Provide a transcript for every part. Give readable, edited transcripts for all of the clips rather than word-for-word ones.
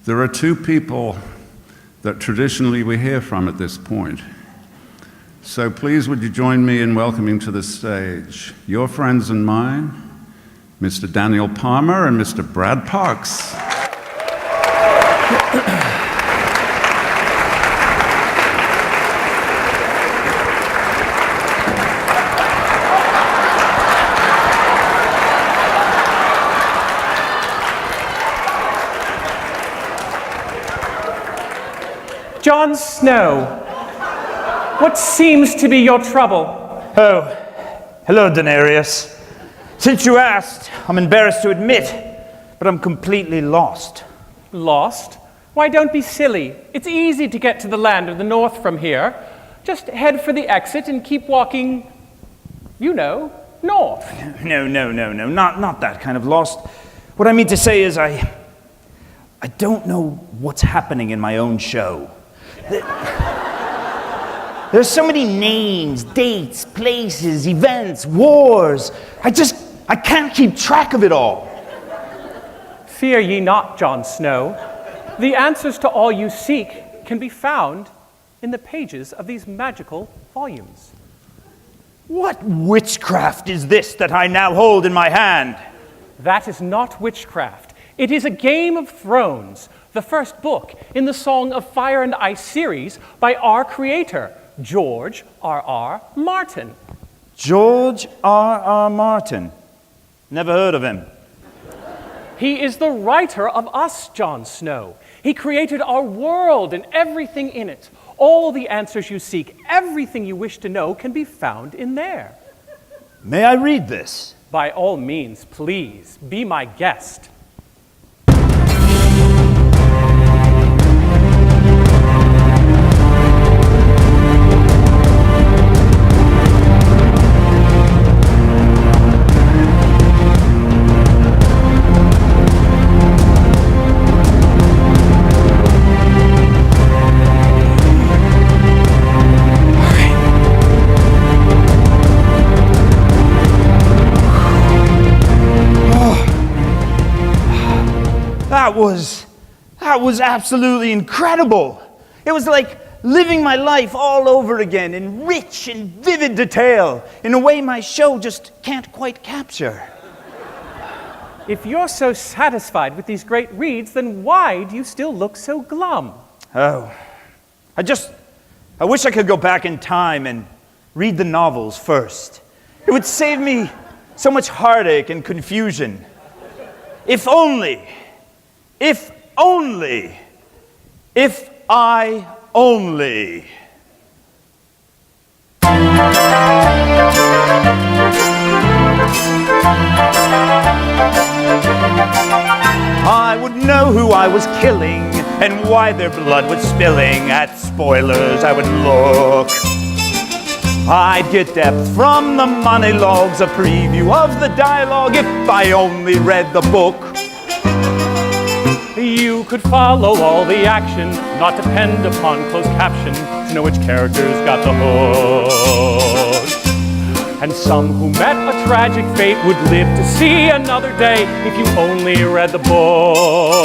There are two people that traditionally we hear from at this point. So please would you join me in welcoming to the stage your friends and mine, Mr. Daniel Palmer and Mr. Brad Parks. Jon Snow, what seems to be your trouble? Oh, hello, Daenerys. Since you asked, I'm embarrassed to admit, but I'm completely lost. Lost? Why, don't be silly. It's easy to get to the land of the north from here. Just head for the exit and keep walking, you know, north. No, not that kind of lost. What I mean to say is I don't know what's happening in my own show. There's so many names, dates, places, events, wars. I can't keep track of it all. Fear ye not, Jon Snow. The answers to all you seek can be found in the pages of these magical volumes. What witchcraft is this that I now hold in my hand? That is not witchcraft. It is a Game of Thrones, the first book in the Song of Fire and Ice series by our creator, George R.R. Martin. George R.R. Martin. Never heard of him. He is the writer of us, Jon Snow. He created our world and everything in it. All the answers you seek, everything you wish to know can be found in there. May I read this? By all means, please, be my guest. That was absolutely incredible. It was like living my life all over again in rich and vivid detail, in a way my show just can't quite capture. If you're so satisfied with these great reads, then why do you still look so glum? Oh, I wish I could go back in time and read the novels first. It would save me so much heartache and confusion. If only, if I only. I would know who I was killing and why their blood was spilling. At spoilers I would look. I'd get depth from the monologues, a preview of the dialogue if I only read the book. You could follow all the action, not depend upon closed caption to know which characters got the hook. And some who met a tragic fate would live to see another day if you only read the book.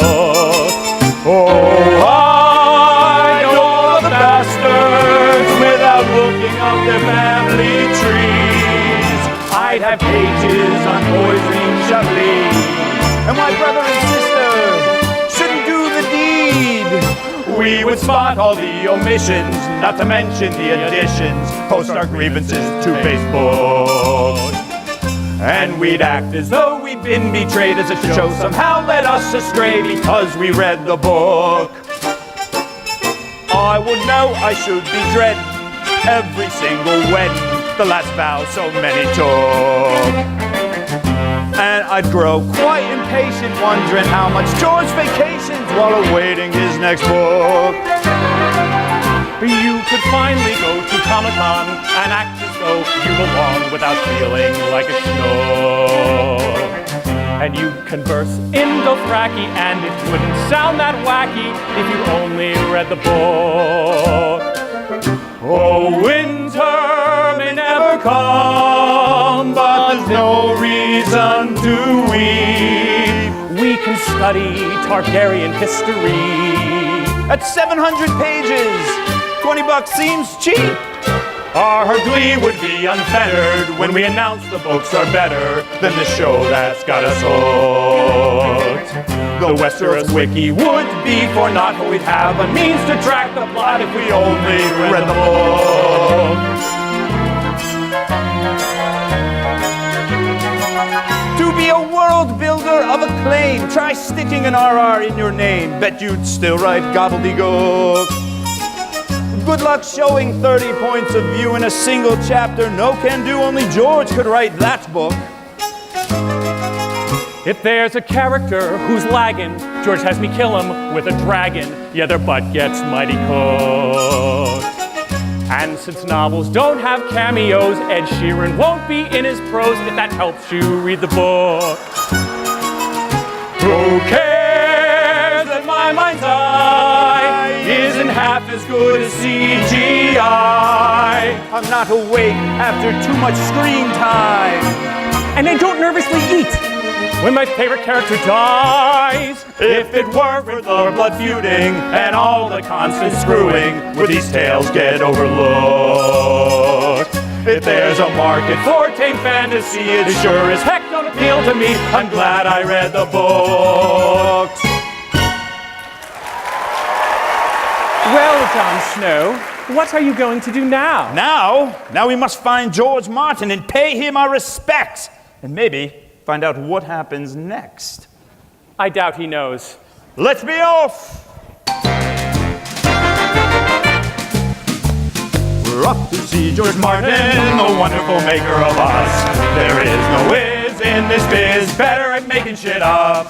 Oh, I know the bastards without looking up their family trees. I'd have pages on poisoning Chablis and my brother and sister shouldn't do the deed. We would spot all the omissions, not to mention the additions, post our grievances to Facebook. And we'd act as though we'd been betrayed, as if the show somehow led us astray because we read the book. I would know I should be dread every single wedding, the last vow so many took. And I'd grow quite impatient, wondering how much George vacations while awaiting his next book. You could finally go to Comic-Con and act as though you belong without feeling like a schnook. And you'd converse in Dothraki, and it wouldn't sound that wacky if you only read the book. Oh, winter may never come, but there's no reason to weep. We can study Targaryen history. At 700 pages, $20 seems cheap. Our glee would be unfettered when we announce the books are better than the show that's got us hooked. The Westeros Wiki would be for naught, but we'd have a means to track the plot if we only read the book. To be a world builder of acclaim, try sticking an RR in your name. Bet you'd still write gobbledygook. Good luck showing 30 points of view in a single chapter. No can do, only George could write that book. If there's a character who's lagging, George has me kill him with a dragon. Yeah, their butt gets mighty cooked. And since novels don't have cameos, Ed Sheeran won't be in his prose if that helps you read the book. Who cares that my mind's eye isn't half as good as CGI? I'm not awake after too much screen time. And I don't nervously eat when my favorite character dies. If it were for the blood feuding and all the constant screwing, would these tales get overlooked? If there's a market for tame fantasy, it sure as heck don't appeal to me. I'm glad I read the books. Well, Jon Snow, what are you going to do now? Now we must find George Martin and pay him our respects. And maybe find out what happens next. I doubt he knows. Let's be off! We're off to see George Martin, the wonderful maker of us. There is no whiz in this biz, better at making shit up.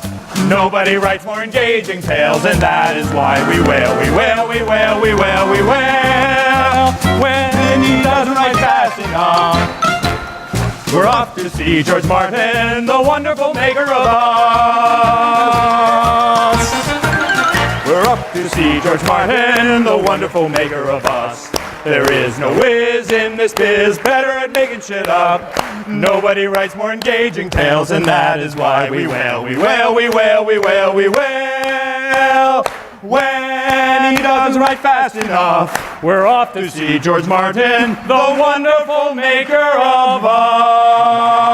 Nobody writes more engaging tales, and that is why we wail, we wail, we wail, we wail, we wail. When he doesn't write fast enough. We're off to see George Martin, the wonderful maker of us. We're off to see George Martin, the wonderful maker of us. There is no whiz in this biz, better at making shit up. Nobody writes more engaging tales, and that is why we wail, we wail, we wail, we wail, we wail. When he doesn't write fast enough, we're off to see George Martin, the wonderful maker of us.